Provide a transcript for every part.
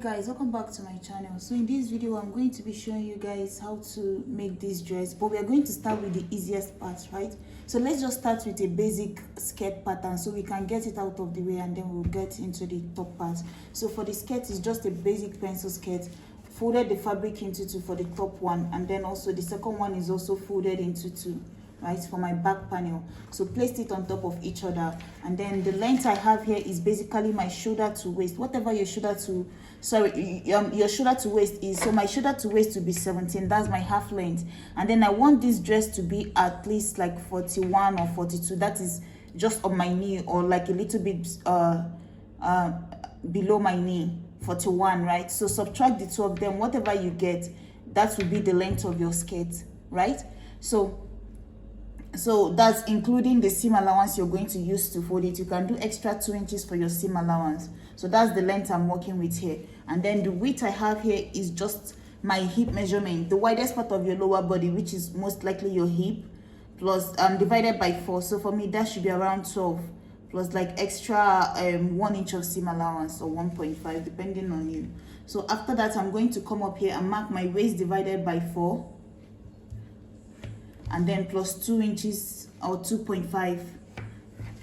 Guys, welcome back to my channel. So in this video I'm going to be showing you guys how to make this dress, but we are going to start with the easiest part, right? So let's just start with a basic skirt pattern so we can get it out of the way, and then we'll get into the top part. So for the skirt, it's just a basic pencil skirt, folded the fabric into two for the top one, and then also the second one is also folded into two, right, for my back panel. So placed it on top of each other, and then the length I have here is basically my shoulder to waist, whatever your shoulder to your shoulder to waist is. So my shoulder to waist will be 17, that's my half length, and then I want this dress to be at least like 41 or 42, that is just on my knee, or like a little bit below my knee, 41, right? So subtract the two of them, whatever you get, that will be the length of your skirt, right? So that's including the seam allowance you're going to use to fold it. You can do extra 2 inches for your seam allowance. So that's the length I'm working with here. And then the width I have here is just my hip measurement, the widest part of your lower body, which is most likely your hip, plus divided by 4. So for me, that should be around 12, plus like extra 1 inch of seam allowance, or 1.5, depending on you. So after that, I'm going to come up here and mark my waist divided by 4, and then plus 2 inches or 2.5,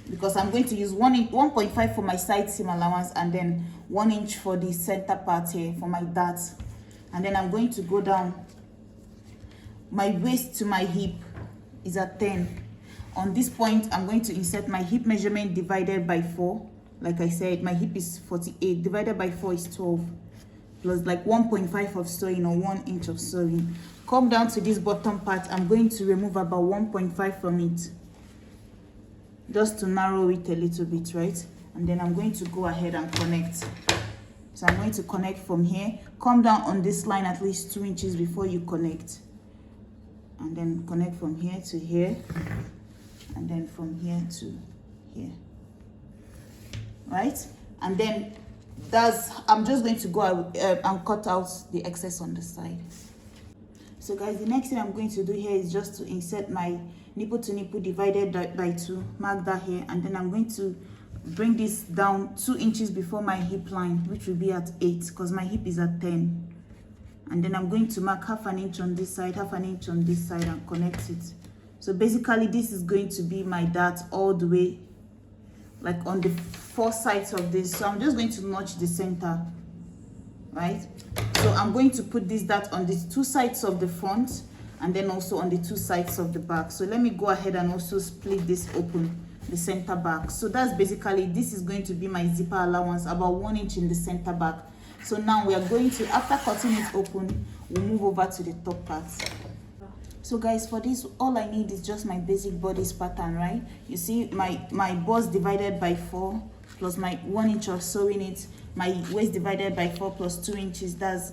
because I'm going to use 1.5 for my side seam allowance, and then 1 inch for the center part here for my dart. And then I'm going to go down. My waist to my hip is at 10. On this point, I'm going to insert my hip measurement divided by 4. Like I said, my hip is 48, divided by 4 is 12, plus like 1.5 of sewing, or 1 inch of sewing. Come down to this bottom part. I'm going to remove about 1.5 from it, just to narrow it a little bit, right? And then I'm going to go ahead and connect. So I'm going to connect from here. Come down on this line at least 2 inches before you connect, and then connect from here to here, and then from here to here, right? And then I'm just going to go and cut out the excess on the side. So guys, the next thing I'm going to do here is just to insert my nipple to nipple divided by 2, mark that here, and then I'm going to bring this down 2 inches before my hip line, which will be at 8, because my hip is at 10. And then I'm going to mark half an inch on this side, half an inch on this side, and connect it. So basically this is going to be my dart all the way, like on the 4 sides of this. So I'm just going to notch the center, right? So I'm going to put this dart on the 2 sides of the front, and then also on the 2 sides of the back. So let me go ahead and also split this open, the center back. So that's basically, this is going to be my zipper allowance, about 1 inch in the center back. So now we are going to, after cutting it open, we'll move over to the top part. So guys, for this, all I need is just my basic bodice pattern, right? You see my bust divided by 4, plus my 1 inch of sewing it, my waist divided by 4 plus 2 inches, that's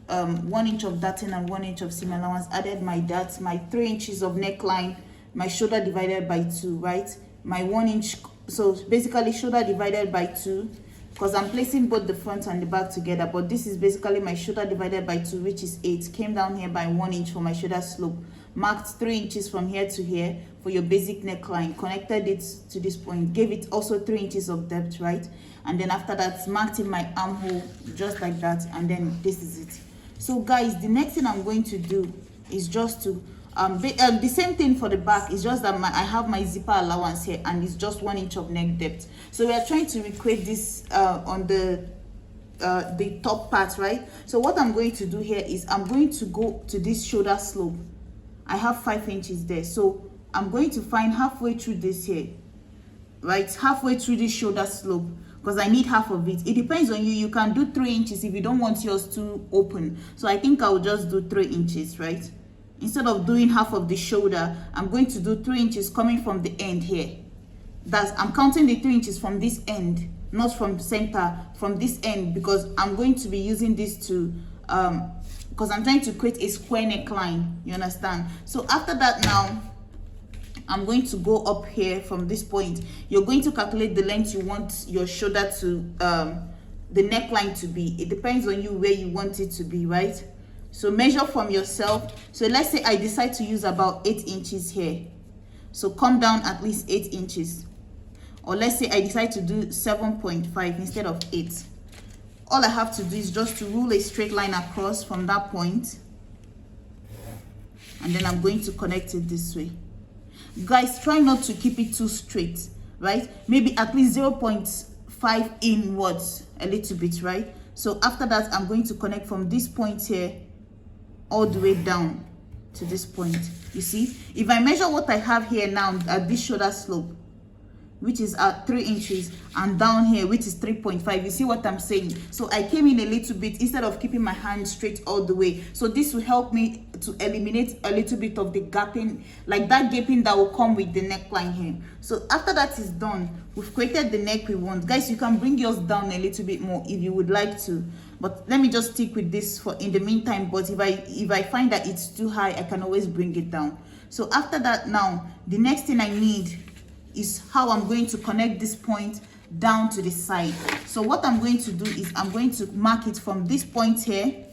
1 inch of darting and 1 inch of seam allowance, added my darts, my 3 inches of neckline, my shoulder divided by 2, right? My 1 inch, so basically shoulder divided by 2, because I'm placing both the front and the back together, but this is basically my shoulder divided by 2, which is 8. Came down here by 1 inch for my shoulder slope, marked 3 inches from here to here for your basic neckline, connected it to this point, gave it also 3 inches of depth, right? And then after that, marked in my armhole just like that, and then this is it. So guys, the next thing I'm going to do is just to the same thing for the back. Is just that I have my zipper allowance here, and it's just 1 inch of neck depth. So we are trying to recreate this on the top part, right? So what I'm going to do here is I'm going to go to this shoulder slope. I have 5 inches there, so I'm going to find halfway through this here, right? Halfway through this shoulder slope, because I need half of it. It depends on you. You can do 3 inches if you don't want yours too open. So I think I'll just do 3 inches, right? Instead of doing half of the shoulder, I'm going to do 3 inches coming from the end here. I'm counting the 3 inches from this end, not from the center, from this end, because I'm going to be using this to, because I'm trying to create a square neckline, you understand? So after that now, I'm going to go up here from this point. You're going to calculate the length you want your shoulder to, the neckline to be. It depends on you where you want it to be, right? So measure from yourself. So let's say I decide to use about 8 inches here. So come down at least 8 inches. Or let's say I decide to do 7.5 instead of 8. all I have to do is just to rule a straight line across from that point, and then I'm going to connect it this way. Guys, try not to keep it too straight, right? Maybe at least 0.5 inwards a little bit, right? So after that, I'm going to connect from this point here all the way down to this point. You see, if I measure what I have here now at this shoulder slope, which is at 3 inches, and down here, which is 3.5, you see what I'm saying? So I came in a little bit instead of keeping my hand straight all the way. So this will help me to eliminate a little bit of the gapping, like that gaping that will come with the neckline here. So after that is done, we've created the neck we want. Guys, you can bring yours down a little bit more if you would like to, but let me just stick with this for in the meantime. But if I find that it's too high, I can always bring it down. So after that, now the next thing I need is how I'm going to connect this point down to the side. So what I'm going to do is I'm going to mark it from this point here.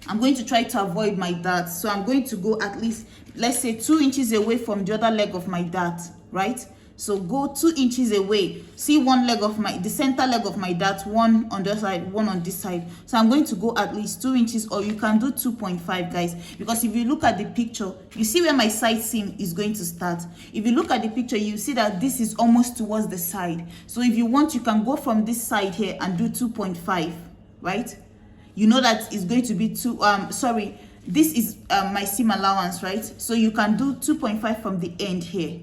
I'm going to try to avoid my dart. So I'm going to go at least, let's say 2 inches away from the other leg of my dart, right? So go 2 inches away. See one leg of the center leg of my dart, one on the side, one on this side. So I'm going to go at least 2 inches, or you can do 2.5, guys. Because if you look at the picture, you see where my side seam is going to start. If you look at the picture, you see that this is almost towards the side. So if you want, you can go from this side here and do 2.5, right? You know that it's going to be this is my seam allowance, right? So you can do 2.5 from the end here,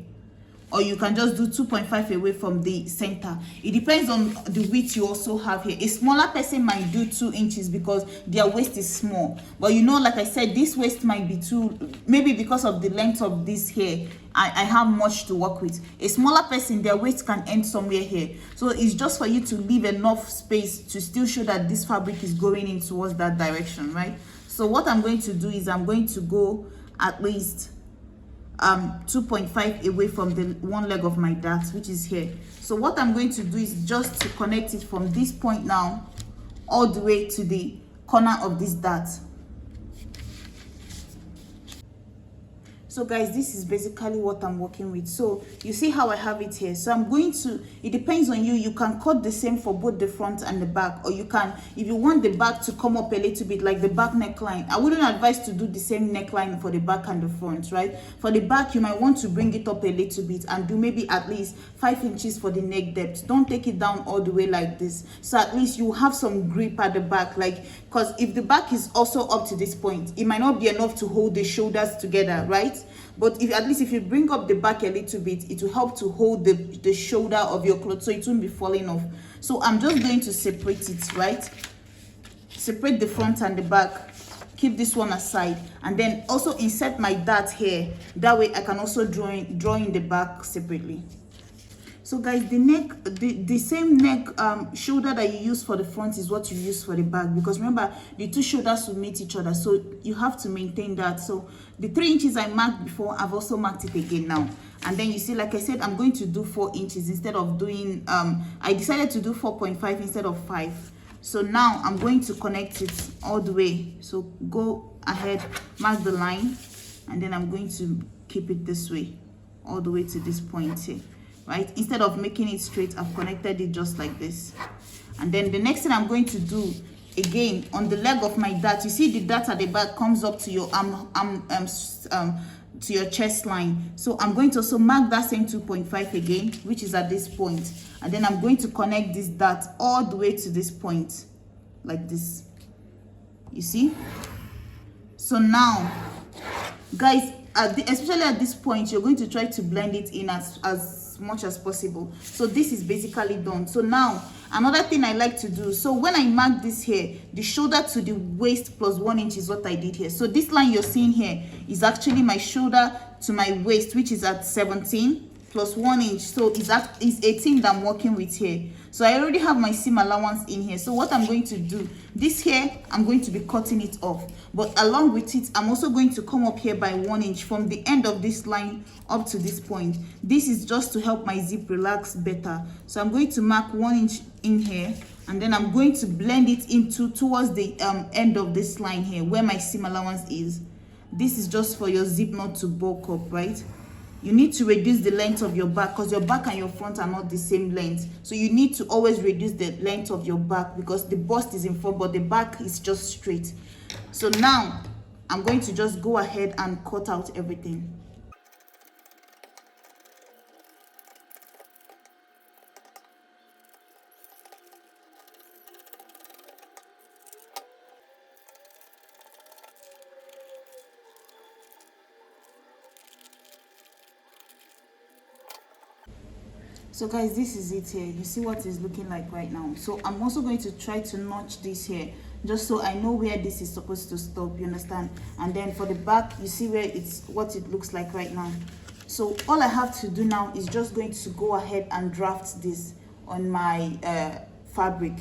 or you can just do 2.5 away from the center. It depends on the width you also have here. A smaller person might do 2 inches because their waist is small, but you know, like I said, this waist might be too, maybe because of the length of this hair, I have much to work with. A smaller person, their waist can end somewhere here. So it's just for you to leave enough space to still show that this fabric is going in towards that direction, right? So what I'm going to do is I'm going to go at least 2.5 away from the one leg of my dart, which is here. So what I'm going to do is just to connect it from this point now all the way to the corner of this dart. So guys, this is basically what I'm working with. So you see how I have it here. So I'm going to, it depends on you. You can cut the same for both the front and the back, or you can, if you want the back to come up a little bit, like the back neckline, I wouldn't advise to do the same neckline for the back and the front, right? For the back, you might want to bring it up a little bit and do maybe at least 5 inches for the neck depth. Don't take it down all the way like this. So at least you have some grip at the back, like, because if the back is also up to this point, it might not be enough to hold the shoulders together, right? But if at least if you bring up the back a little bit, it will help to hold the shoulder of your clothes, so it won't be falling off. So I'm just going to separate it, right? Separate the front and the back. Keep this one aside, and then also insert my dart here. That way I can also draw in the back separately. So guys, the neck, the same neck shoulder that you use for the front is what you use for the back, because remember, the two shoulders will meet each other, so you have to maintain that. So the 3 inches I marked before, I've also marked it again now. And then you see, like I said, I'm going to do 4 inches instead of doing, I decided to do 4.5 instead of 5. So now I'm going to connect it all the way. So go ahead, mark the line, and then I'm going to keep it this way, all the way to this point here. Right, instead of making it straight, I've connected it just like this. And then the next thing I'm going to do, again, on the leg of my dart, you see the dart at the back comes up to your to your chest line. So I'm going to also mark that same 2.5 again, which is at this point. And then I'm going to connect this dart all the way to this point, like this. You see? So now, guys, especially at this point, you're going to try to blend it in as much as possible. So this is basically done. So now another thing I like to do, so when I mark this here, the shoulder to the waist plus 1 inch is what I did here. So this line you're seeing here is actually my shoulder to my waist, which is at 17 plus 1 inch. So it's 18 that I'm working with here. So I already have my seam allowance in here. So what I'm going to do, this here, I'm going to be cutting it off, but along with it, I'm also going to come up here by 1 inch from the end of this line up to this point. This is just to help my zip relax better. So I'm going to mark 1 inch in here, and then I'm going to blend it into towards the end of this line here where my seam allowance is. This is just for your zip not to bulk up, right? You need to reduce the length of your back because your back and your front are not the same length. So you need to always reduce the length of your back because the bust is in front but the back is just straight. So now I'm going to just go ahead and cut out everything. So guys, this is it here. You see what it's looking like right now. So I'm also going to try to notch this here just so I know where this is supposed to stop, you understand? And then for the back, you see where it's what it looks like right now. So all I have to do now is just going to go ahead and draft this on my fabric.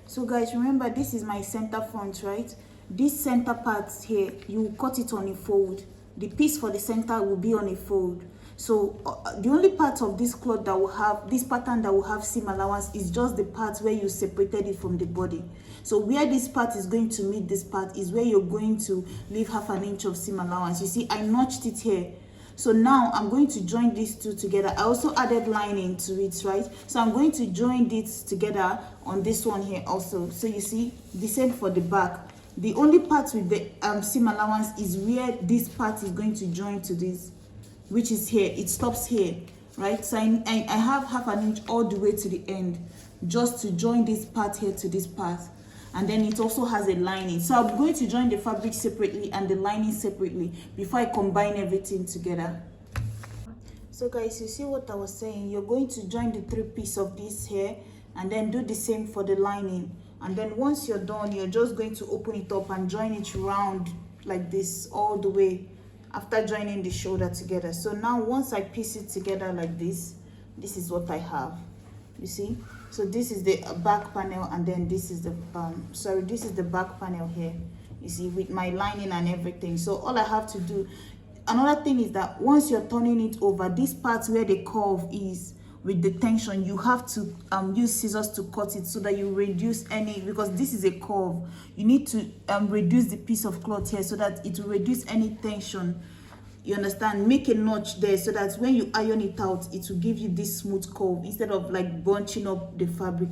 So guys, remember this is my center front, right? This center part here, you cut it on a fold. The piece for the center will be on a fold. So the only part of this cloth that will have this pattern that will have seam allowance is just the part where you separated it from the body. So where this part is going to meet this part is where you're going to leave ½ an inch of seam allowance. You see, I notched it here. So now I'm going to join these two together. I also added lining to it, right? So I'm going to join this together on this one here also. So you see, the same for the back. The only part with the seam allowance is where this part is going to join to this, which is here. It stops here, right? So I have ½ an inch all the way to the end just to join this part here to this part. And then it also has a lining. So I'm going to join the fabric separately and the lining separately before I combine everything together. So guys, you see what I was saying? You're going to join the 3 pieces of this here and then do the same for the lining. And then once you're done, you're just going to open it up and join it round like this all the way after joining the shoulder together. So now once I piece it together like this is what I have. You see? So this is the back panel and then this is the this is the back panel here. You see, with my lining and everything. So all I have to do, another thing is that once you're turning it over, this part where the curve is with the tension, you have to use scissors to cut it so that you reduce any, because this is a curve, you need to reduce the piece of cloth here so that it will reduce any tension. You understand? Make a notch there so that when you iron it out, it will give you this smooth curve instead of like bunching up the fabric.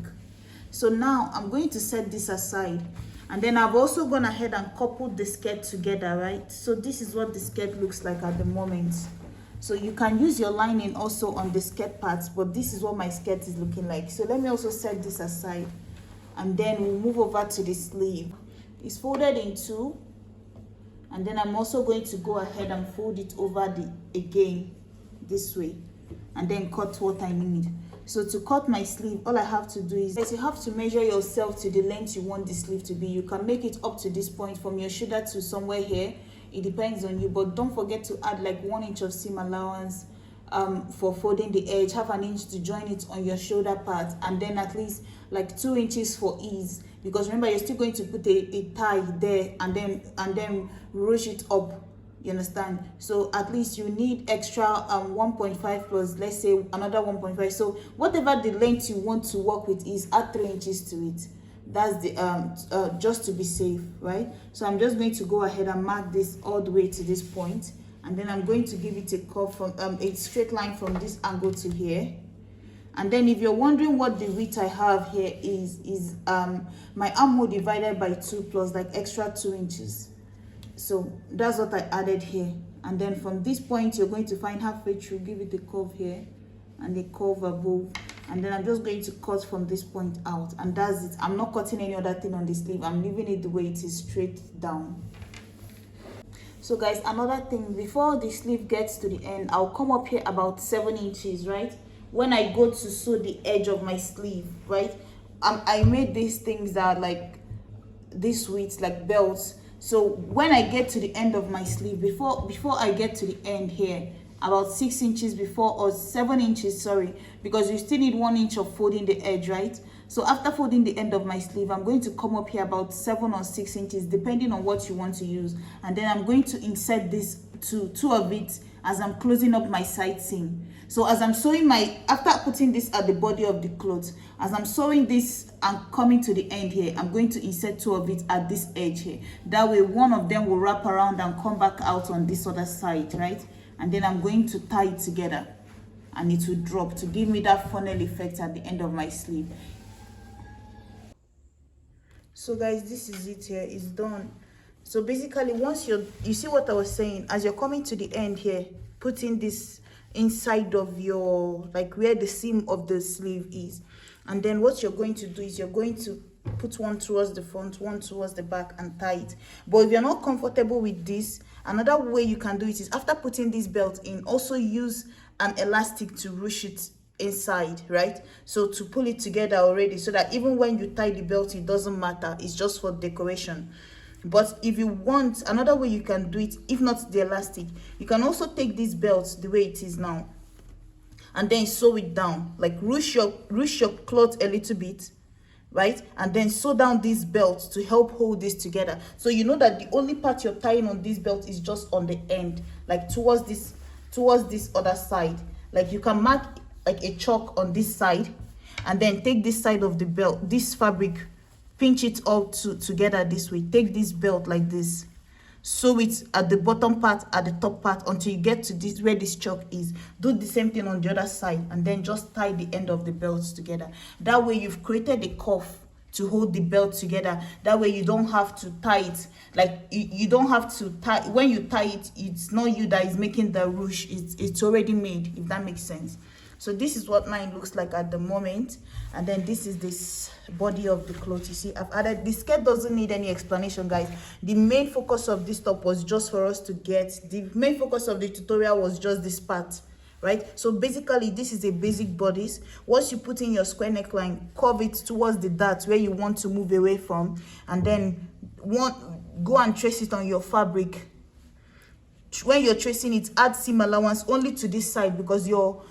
So now I'm going to set this aside, and then I've also gone ahead and coupled the skirt together, right? So this is what the skirt looks like at the moment. So you can use your lining also on the skirt parts, but this is what my skirt is looking like. So let me also set this aside, and then we'll move over to the sleeve. It's folded in 2, and then I'm also going to go ahead and fold it over again this way, and then cut what I need. So to cut my sleeve, all I have to do is you have to measure yourself to the length you want the sleeve to be. You can make it up to this point from your shoulder to somewhere here. It depends on you, but don't forget to add like 1 inch of seam allowance for folding the edge, ½ an inch to join it on your shoulder part, and then at least like 2 inches for ease, because remember you're still going to put a tie there and then ruche it up. You understand? So at least you need extra 1.5 plus, let's say another 1.5. So whatever the length you want to work with is, add 3 inches to it. That's the just to be safe, right? So I'm just going to go ahead and mark this all the way to this point, and then I'm going to give it a curve from a straight line from this angle to here. And then if you're wondering what the width I have here is my armhole divided by 2 plus like extra 2 inches. So that's what I added here. And then from this point, you're going to find halfway through, give it a curve here and a curve above. And then I'm just going to cut from this point out, and that's it. I'm not cutting any other thing on the sleeve. I'm leaving it the way it is, straight down. So guys, another thing, before the sleeve gets to the end, I'll come up here about 7 inches, right? When I go to sew the edge of my sleeve, right? I made these things that are like this width, like belts. So when I get to the end of my sleeve, before I get to the end here, about 6 inches before, or 7 inches, sorry, because you still need 1 inch of folding the edge, right? So after folding the end of my sleeve, I'm going to come up here about 7 or 6 inches, depending on what you want to use. And then I'm going to insert this two of it as I'm closing up my side seam. So as I'm sewing after putting this at the body of the cloth, as I'm sewing this and coming to the end here, I'm going to insert 2 of it at this edge here. That way one of them will wrap around and come back out on this other side, right? and then I'm going to tie it together, and it will drop to give me that funnel effect at the end of my sleeve. So guys, this is it. Here it's done. So basically, once you see what I was saying, as you're coming to the end here, putting this inside of your, like where the seam of the sleeve is, and then what you're going to do is you're going to put one towards the front, one towards the back, and tie it. But if you're not comfortable with this, another way you can do it is, after putting this belt in, also use an elastic to ruche it inside, right? So to pull it together already, so that even when you tie the belt, it doesn't matter, it's just for decoration. But if you want, another way you can do it, if not the elastic, you can also take this belt the way it is now, and then sew it down, like ruche your cloth a little bit, right? And then sew down this belt to help hold this together. So you know that the only part you're tying on this belt is just on the end, like towards this other side. Like you can mark like a chalk on this side, and then take this side of the belt, this fabric, pinch it all together this way, take this belt like this, sew it at the bottom part, at the top part, until you get to this where this chalk is. Do the same thing on the other side, and then just tie the end of the belts together. That way you've created a cuff to hold the belt together. That way you don't have to tie it, like you don't have to tie. When you tie it, it's not you that is making the ruche, it's already made, if that makes sense. So this is what mine looks like at the moment, and then this is this body of the cloth. You see, I've added, the skirt doesn't need any explanation, guys. The main focus of this top was just for us to get, the main focus of the tutorial was just this part, right? So basically this is a basic bodice. Once you put in your square neckline, curve it towards the dart where you want to move away from, and then go and trace it on your fabric. When you're tracing it, add seam allowance only to this side, because your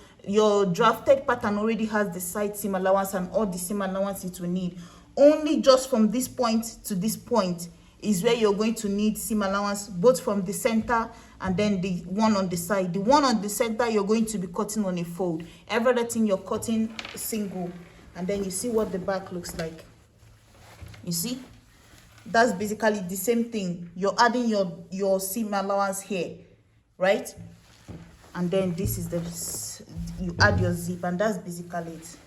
drafted pattern already has the side seam allowance and all the seam allowance it will need. Only just from this point to this point is where you're going to need seam allowance, both from the center and then the one on the side. The one on the center, you're going to be cutting on a fold. Everything you're cutting single, and then you see what the back looks like. You see, that's basically the same thing. You're adding your seam allowance here, right? And then this is you add your zip, and that's basically it.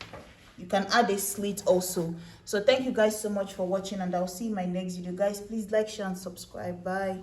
You can add a slit also. So thank you guys so much for watching, and I'll see you in my next video. Guys, please like, share, and subscribe. Bye.